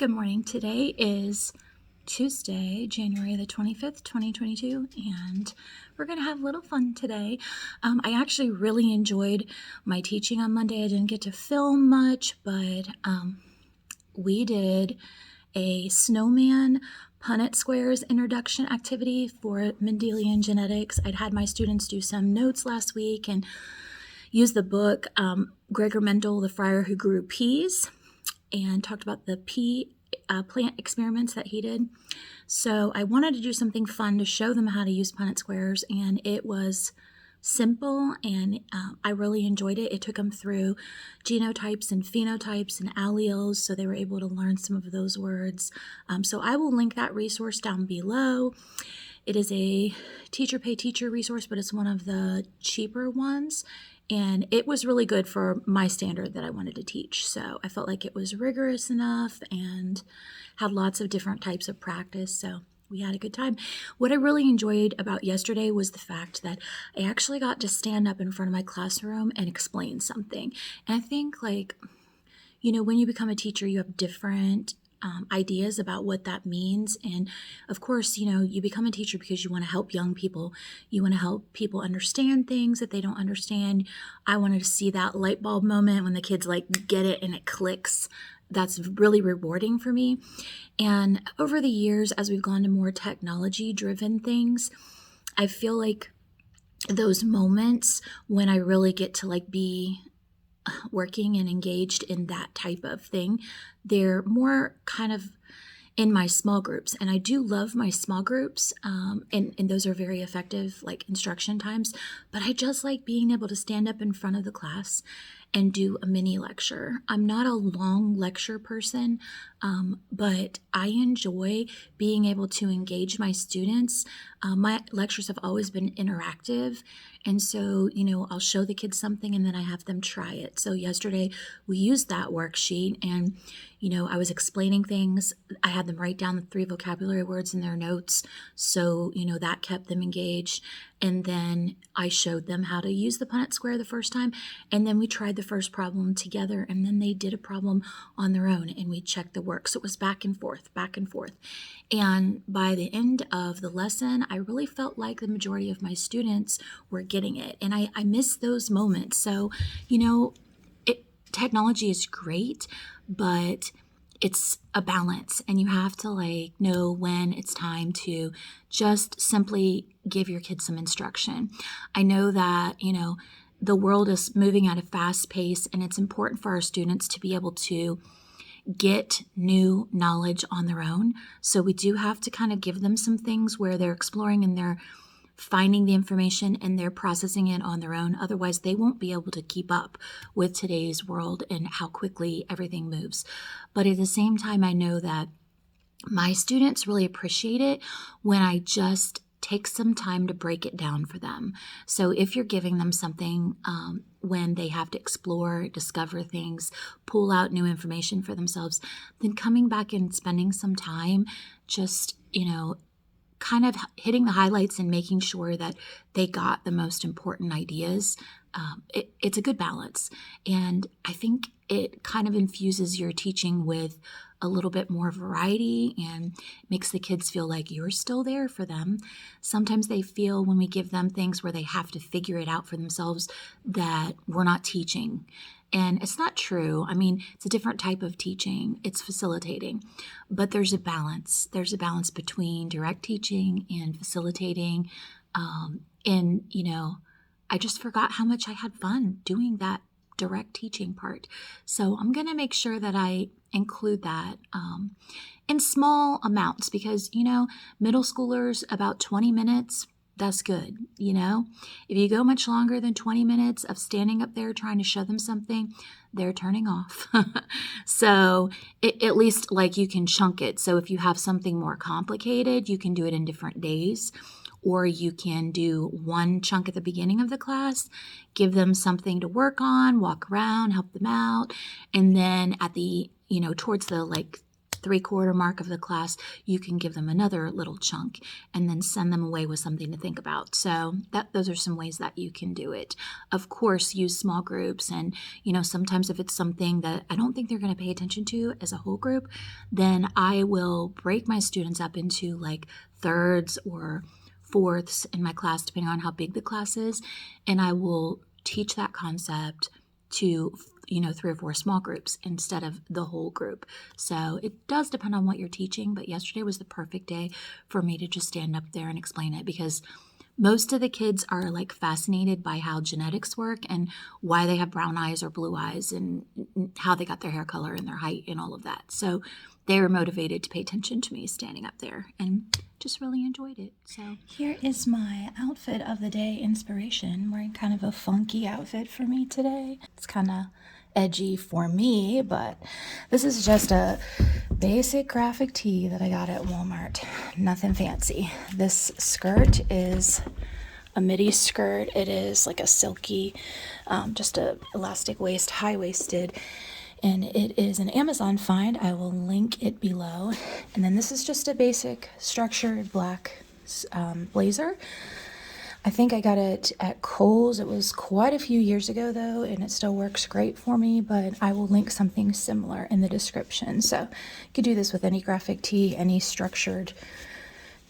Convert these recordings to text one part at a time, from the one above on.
Good morning. Today is Tuesday, January the 25th, 2022, and we're going to have a little fun today. I actually really enjoyed my teaching on Monday. I didn't get to film much, but we did a snowman Punnett squares introduction activity for Mendelian genetics. I'd had my students do some notes last week and use the book Gregor Mendel, the Friar Who Grew Peas, and talked about the pea plant experiments that he did. So I wanted to do something fun to show them how to use Punnett squares, and it was simple, and I really enjoyed it. It took them through genotypes and phenotypes and alleles, so they were able to learn some of those words. So I will link that resource down below. It is a teacher pay teacher resource, but it's one of the cheaper ones. And it was really good for my standard that I wanted to teach. So I felt like it was rigorous enough and had lots of different types of practice. So we had a good time. What I really enjoyed about yesterday was the fact that I actually got to stand up in front of my classroom and explain something. And I think, when you become a teacher, you have different ideas about what that means. And of course, you become a teacher because you want to help young people. You want to help people understand things that they don't understand. I wanted to see that light bulb moment when the kids get it and it clicks. That's really rewarding for me. And over the years, as we've gone to more technology driven things, I feel like those moments when I really get to be working and engaged in that type of thing, they're more kind of in my small groups. And I do love my small groups, and those are very effective, instruction times. But I just like being able to stand up in front of the class and do a mini lecture. I'm not a long lecture person, but I enjoy being able to engage my students. My lectures have always been interactive. And so, I'll show the kids something and then I have them try it. So yesterday we used that worksheet and, I was explaining things. I had them write down the 3 vocabulary words in their notes. So, that kept them engaged. And then I showed them how to use the Punnett square the first time. And then we tried the first problem together. And then they did a problem on their own and we checked the work. So it was back and forth, back and forth. And by the end of the lesson, I really felt like the majority of my students were getting it. And I miss those moments. So, technology is great, but it's a balance, and you have to know when it's time to just simply give your kids some instruction. I know that, the world is moving at a fast pace, and it's important for our students to be able to get new knowledge on their own. So we do have to kind of give them some things where they're exploring and they're finding the information and they're processing it on their own. Otherwise, they won't be able to keep up with today's world and how quickly everything moves. But at the same time, I know that my students really appreciate it when I just take some time to break it down for them. So if you're giving them something when they have to explore, discover things, pull out new information for themselves, then coming back and spending some time just, kind of hitting the highlights and making sure that they got the most important ideas. It's a good balance. And I think it kind of infuses your teaching with a little bit more variety and makes the kids feel like you're still there for them. Sometimes they feel when we give them things where they have to figure it out for themselves that we're not teaching. And it's not true. I mean, it's a different type of teaching. It's facilitating. But there's a balance. There's a balance between direct teaching and facilitating. I just forgot how much I had fun doing that direct teaching part. So I'm going to make sure that I include that in small amounts because, middle schoolers, about 20 minutes, that's good. If you go much longer than 20 minutes of standing up there trying to show them something, they're turning off. So at least you can chunk it. So if you have something more complicated, you can do it in different days, or you can do one chunk at the beginning of the class, give them something to work on, walk around, help them out. And then at the, towards the 3/4 mark of the class, you can give them another little chunk and then send them away with something to think about. So those are some ways that you can do it. Of course, use small groups, and sometimes if it's something that I don't think they're going to pay attention to as a whole group, then I will break my students up into like thirds or fourths in my class, depending on how big the class is, and I will teach that concept to 3 or 4 small groups instead of the whole group. So it does depend on what you're teaching, but yesterday was the perfect day for me to just stand up there and explain it, because most of the kids are like fascinated by how genetics work and why they have brown eyes or blue eyes and how they got their hair color and their height and all of that. So they were motivated to pay attention to me standing up there and just really enjoyed it. So here is my outfit of the day inspiration. I'm wearing kind of a funky outfit for me today. It's kind of edgy for me, but this is just a basic graphic tee that I got at Walmart. Nothing fancy. This skirt is a midi skirt. It is like a silky, just a elastic waist, high-waisted, and it is an Amazon find. I will link it below. And then this is just a basic structured black blazer. I think I got it at Kohl's. It was quite a few years ago though, and it still works great for me, but I will link something similar in the description. So you could do this with any graphic tee, any structured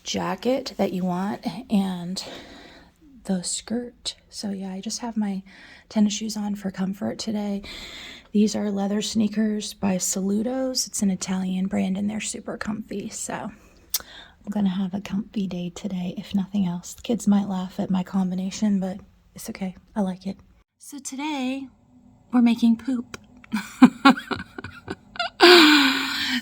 jacket that you want, and the skirt. So yeah, I just have my tennis shoes on for comfort today. These are leather sneakers by Saludos. It's an Italian brand and they're super comfy. So I'm gonna have a comfy day today, if nothing else. The kids might laugh at my combination, but it's okay. I like it. So today we're making poop.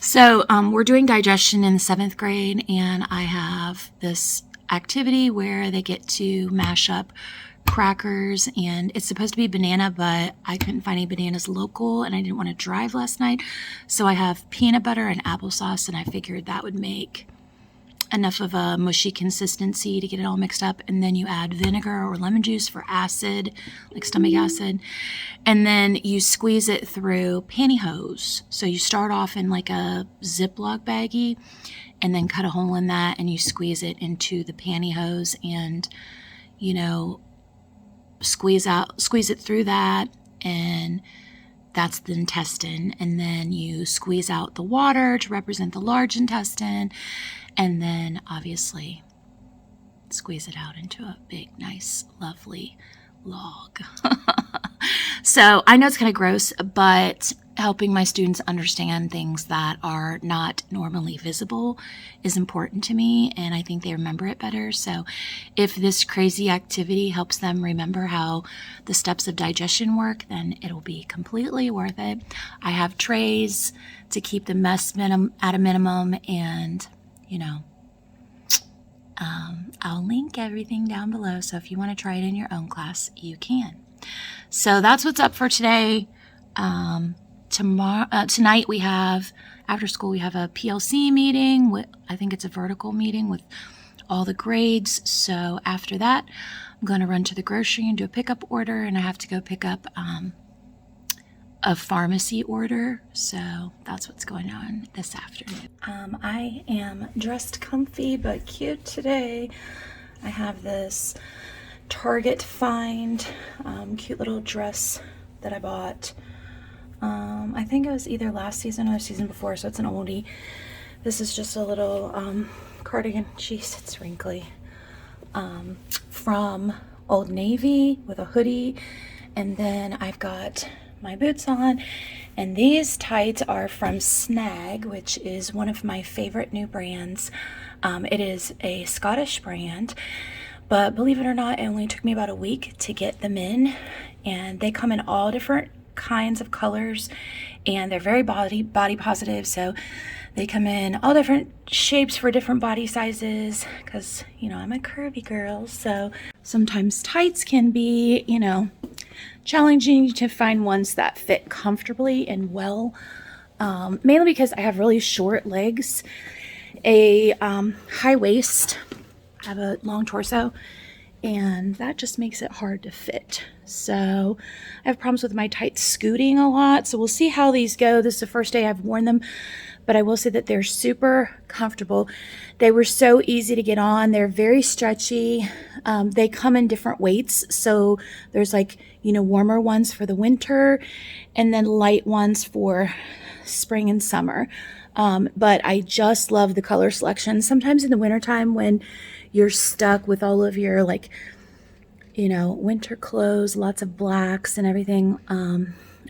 So we're doing digestion in the 7th grade, and I have this activity where they get to mash up crackers, and it's supposed to be banana, but I couldn't find any bananas local and I didn't want to drive last night. So I have peanut butter and applesauce, and I figured that would make enough of a mushy consistency to get it all mixed up. And then you add vinegar or lemon juice for acid, like stomach acid. And then you squeeze it through pantyhose. So you start off in like a Ziploc baggie and then cut a hole in that, and you squeeze it into the pantyhose and, squeeze it through that, and that's the intestine. And then you squeeze out the water to represent the large intestine, and then obviously squeeze it out into a big, nice, lovely log. So I know it's kind of gross, but helping my students understand things that are not normally visible is important to me, and I think they remember it better. So if this crazy activity helps them remember how the steps of digestion work, then it'll be completely worth it. I have trays to keep the mess at a minimum, and I'll link everything down below, so if you want to try it in your own class, you can. So that's what's up for today. Tonight we have, after school, we have a PLC meeting. I think it's a vertical meeting with all the grades. So after that, I'm going to run to the grocery and do a pickup order, and I have to go pick up a pharmacy order. So that's what's going on this afternoon. I am dressed comfy but cute today. I have this Target find, cute little dress that I bought. I think it was either last season or the season before, so it's an oldie. This is just a little cardigan. Jeez, it's wrinkly. From Old Navy with a hoodie. And then I've got my boots on. And these tights are from Snag, which is one of my favorite new brands. It is a Scottish brand. But believe it or not, it only took me about a week to get them in. And they come in all different kinds of colors, and they're very body positive, so they come in all different shapes for different body sizes, because I'm a curvy girl, so sometimes tights can be challenging to find ones that fit comfortably and well, mainly because I have really short legs, a high waist, I have a long torso, and that just makes it hard to fit. So I have problems with my tights scooting a lot, so we'll see how these go. This is the first day I've worn them, but I will say that they're super comfortable. They were so easy to get on. They're very stretchy. They come in different weights. So there's like, warmer ones for the winter and then light ones for spring and summer. But I just love the color selection. Sometimes in the wintertime when you're stuck with all of your winter clothes, lots of blacks and everything.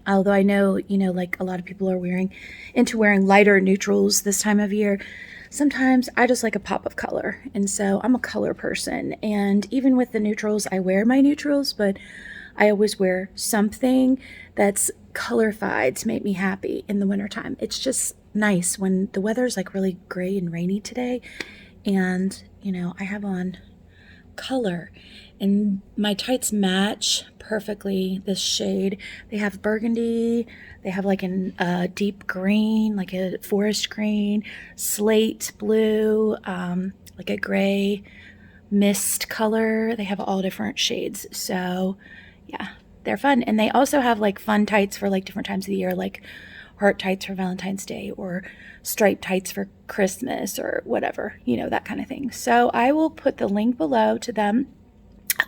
Although I know, like a lot of people are into wearing lighter neutrals this time of year. Sometimes I just like a pop of color. And so I'm a color person. And even with the neutrals, I wear my neutrals, but I always wear something that's colorified to make me happy in the wintertime. It's just nice when the weather's like really gray and rainy today. And, I have on color and my tights match perfectly this shade. They have burgundy, they have like a deep green, like a forest green, slate blue, like a gray mist color. They have all different shades. So yeah, they're fun. And they also have like fun tights for like different times of the year, like heart tights for Valentine's Day or striped tights for Christmas or whatever, that kind of thing. So I will put the link below to them.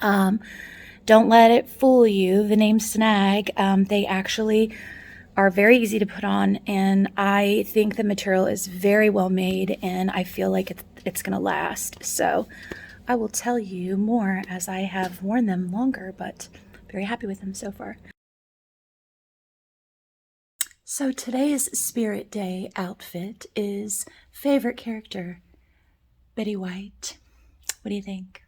Don't let it fool you. The name Snag, they actually are very easy to put on, and I think the material is very well made, and I feel like it's going to last. So I will tell you more as I have worn them longer, but very happy with them so far. So today's Spirit Day outfit is favorite character, Betty White. What do you think?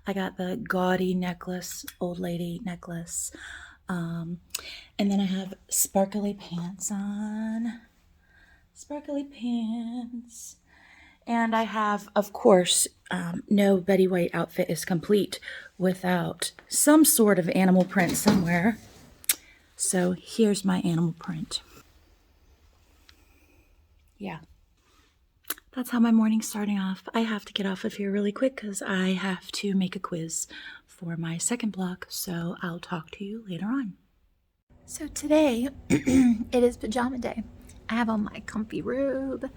I got the gaudy necklace, old lady necklace. And then I have sparkly pants on. Sparkly pants. And I have, of course, no Betty White outfit is complete without some sort of animal print somewhere. So here's my animal print. Yeah. That's how my morning's starting off. I have to get off of here really quick because I have to make a quiz for my second block. So I'll talk to you later on. So today, it is pajama day. I have on my comfy robe,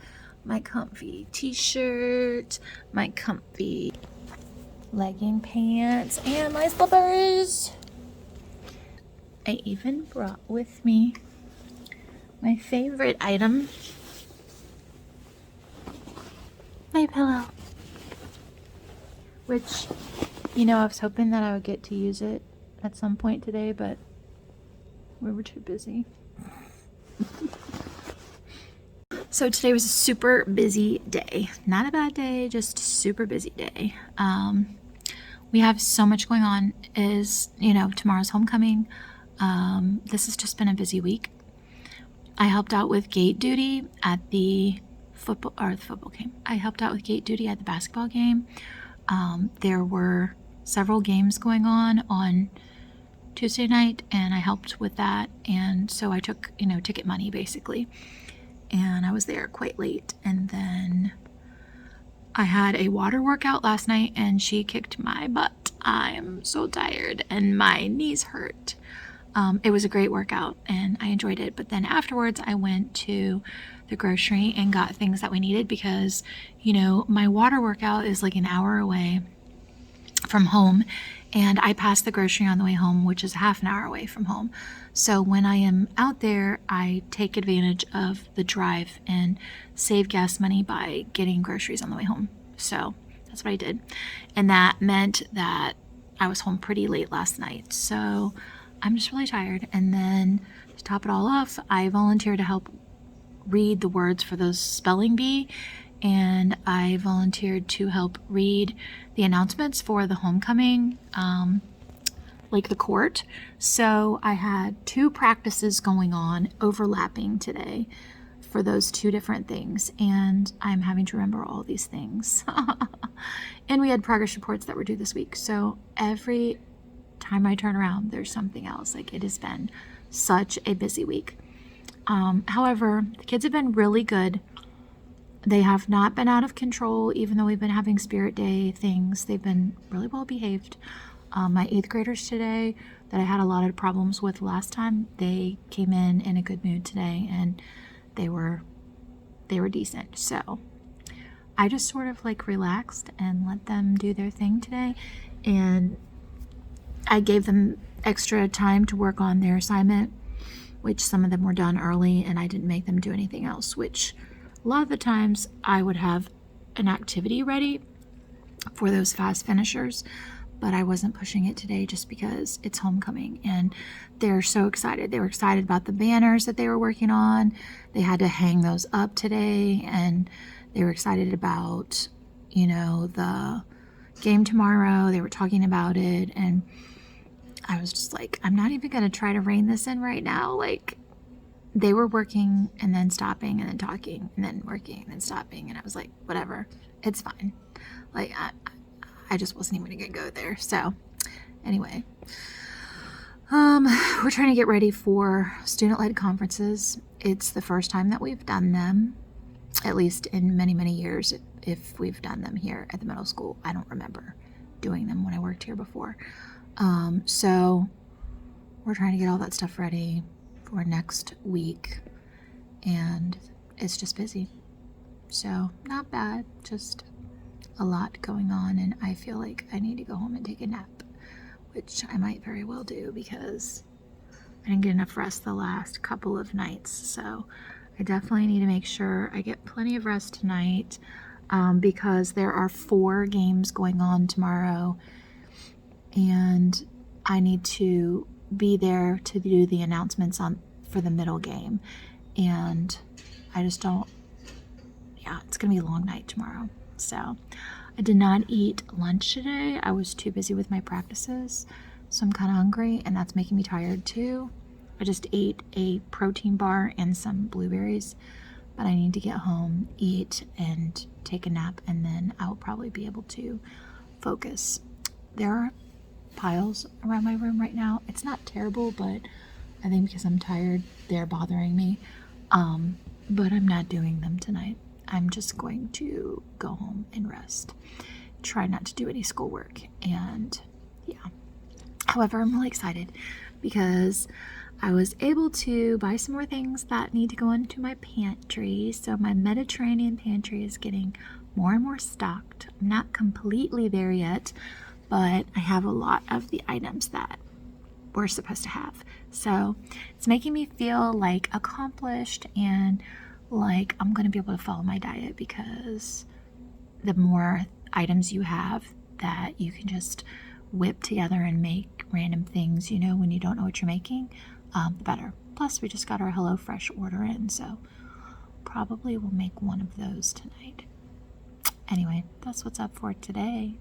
my comfy t-shirt, my comfy legging pants, and my slippers. I even brought with me my favorite item, my pillow. Which, I was hoping that I would get to use it at some point today, but we were too busy. So today was a super busy day. Not a bad day, just a super busy day. We have so much going on. Tomorrow's homecoming. This has just been a busy week. I helped out with gate duty at the football game. I helped out with gate duty at the basketball game. There were several games going on Tuesday night, and I helped with that. And so I took, ticket money basically. And I was there quite late. And then I had a water workout last night, and she kicked my butt. I'm so tired, and my knees hurt. It was a great workout, and I enjoyed it. But then afterwards, I went to the grocery and got things that we needed because, my water workout is like an hour away from home, and I pass the grocery on the way home, which is half an hour away from home. So when I am out there, I take advantage of the drive and save gas money by getting groceries on the way home. So that's what I did. And that meant that I was home pretty late last night. So I'm just really tired. And then to top it all off, I volunteered to help read the words for the spelling bee, and I volunteered to help read the announcements for the homecoming, like the court. So I had 2 practices going on, overlapping today for those 2 different things, and I'm having to remember all these things. And we had progress reports that were due this week. So every time I turn around, there's something else. Like, it has been such a busy week. However, the kids have been really good. They have not been out of control, even though we've been having Spirit Day things. They've been really well behaved. My 8th graders today that I had a lot of problems with last time, they came in a good mood today, and they were they were decent. So I just sort of like relaxed and let them do their thing today. And I gave them extra time to work on their assignment, which some of them were done early, and I didn't make them do anything else, which a lot of the times I would have an activity ready for those fast finishers, but I wasn't pushing it today just because it's homecoming and they're so excited. They were excited about the banners that they were working on. They had to hang those up today, and they were excited about, the game tomorrow. They were talking about it, and I was just like, I'm not even going to try to rein this in right now. Like, they were working and then stopping and then talking and then working and then stopping, and I was like, whatever, it's fine. Like, I just wasn't even going to go there. So anyway, we're trying to get ready for student-led conferences. It's the first time that we've done them, at least in many, many years. If we've done them here at the middle school, I don't remember doing them when I worked here before. So we're trying to get all that stuff ready for next week, and it's just busy. So not bad, just a lot going on, and I feel like I need to go home and take a nap, which I might very well do because I didn't get enough rest the last couple of nights. So I definitely need to make sure I get plenty of rest tonight, because there are 4 games going on tomorrow, and I need to be there to do the announcements for the middle game, and I just don't, it's gonna be a long night tomorrow. So I did not eat lunch today. I was too busy with my practices, so I'm kind of hungry, and that's making me tired too. I just ate a protein bar and some blueberries, but I need to get home, eat, and take a nap, and then I'll probably be able to focus. There are piles around my room right now. It's not terrible, but I think because I'm tired, they're bothering me. But I'm not doing them tonight. I'm just going to go home and rest. Try not to do any schoolwork. And however, I'm really excited because I was able to buy some more things that need to go into my pantry. So my Mediterranean pantry is getting more and more stocked. I'm not completely there yet, but I have a lot of the items that we're supposed to have. So it's making me feel like accomplished and like I'm going to be able to follow my diet, because the more items you have that you can just whip together and make random things, when you don't know what you're making, the better. Plus, we just got our HelloFresh order in, so probably we'll make one of those tonight. Anyway, that's what's up for today.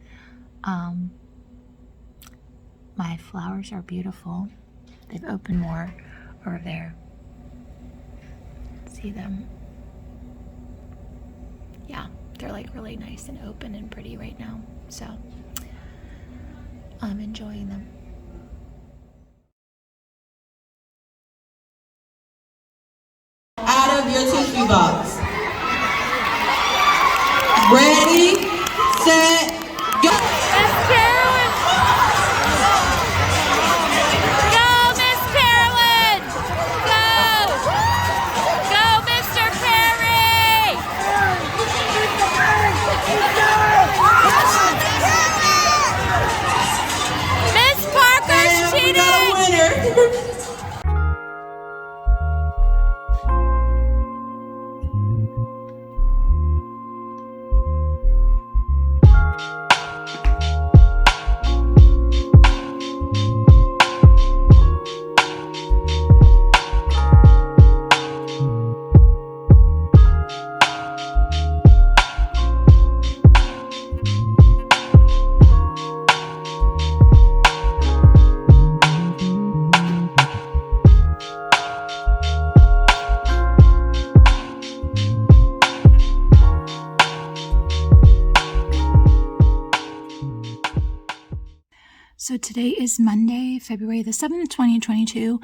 My flowers are beautiful. They've opened more over there. See them? Yeah, they're like really nice and open and pretty right now. So I'm enjoying them. Out of your tissue box. Ready, set, go. Miss Carolyn! Go, Miss Carolyn! Go! Go, Mr. Perry! Miss Parker's cheating! We got a winner. So today is Monday, February the 7th, 2022.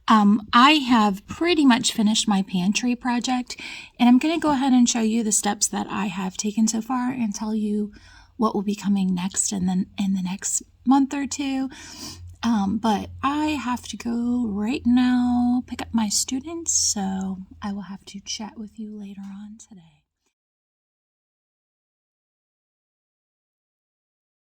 I have pretty much finished my pantry project, and I'm going to go ahead and show you the steps that I have taken so far and tell you what will be coming next in the next month or two. But I have to go right now pick up my students, so I will have to chat with you later on today.